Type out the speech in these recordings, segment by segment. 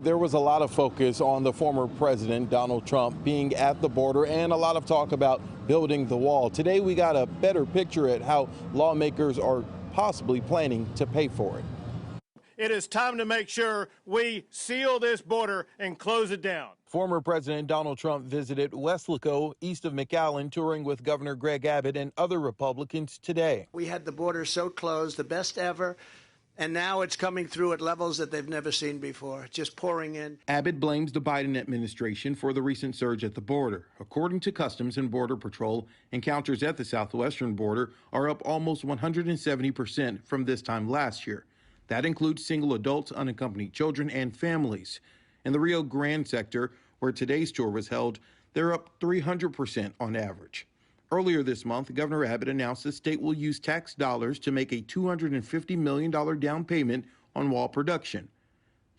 There was a lot of focus on the former president, Donald Trump, being at the border and a lot of talk about building the wall. Today, we got a better picture at how lawmakers are possibly planning to pay for it. It is time to make sure we seal this border and close it down. Former President Donald Trump visited Weslaco, east of McAllen, touring with Governor Greg Abbott and other Republicans today. We had the border so closed, the best ever. And now it's coming through at levels that they've never seen before, just pouring in. Abbott blames the Biden administration for the recent surge at the border. According to Customs and Border Patrol, encounters at the southwestern border are up almost 170% from this time last year. That includes single adults, unaccompanied children, and families. In the Rio Grande sector, where today's tour was held, they're up 300% on average. Earlier this month, Governor Abbott announced the state will use tax dollars to make a $250 million down payment on wall production.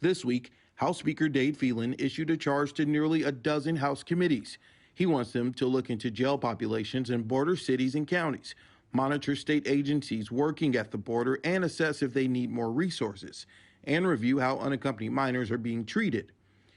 This week, House Speaker Dade Phelan issued a charge to nearly a dozen House committees. He wants them to look into jail populations in border cities and counties, monitor state agencies working at the border and assess if they need more resources, and review how unaccompanied minors are being treated.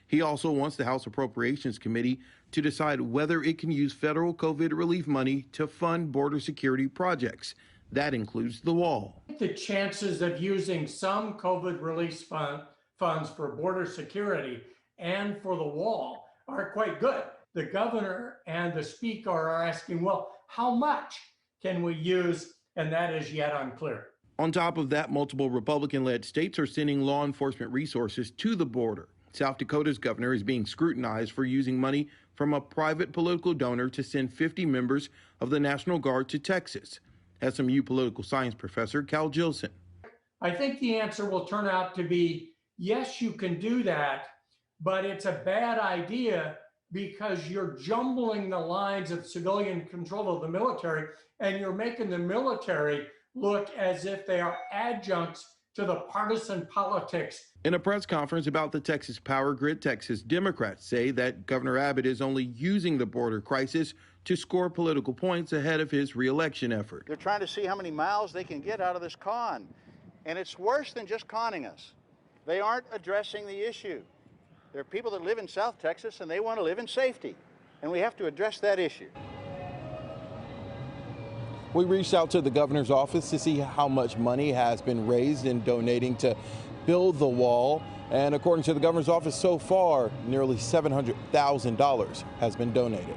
He also wants the House Appropriations Committee to decide whether it can use federal COVID relief money to fund border security projects. That includes the wall. The chances of using some COVID relief funds for border security and for the wall are quite good. The governor and the speaker are asking, well, how much can we use? And that is yet unclear. On top of that, multiple Republican-led states are sending law enforcement resources to the border. South Dakota's governor is being scrutinized for using money from a private political donor to send 50 members of the National Guard to Texas. SMU political science professor Cal Gilson. I think the answer will turn out to be, yes, you can do that, but it's a bad idea because you're jumbling the lines of civilian control of the military, and you're making the military look as if they are adjuncts to the partisan politics. In a press conference about the Texas power grid, Texas Democrats say that Governor Abbott is only using the border crisis to score political points ahead of his reelection effort. They're trying to see how many miles they can get out of this con. And it's worse than just conning us. They aren't addressing the issue. There are people that live in South Texas and they want to live in safety. And we have to address that issue. We reached out to the governor's office to see how much money has been raised in donating to build the wall. And according to the governor's office, so far, nearly $700,000 has been donated.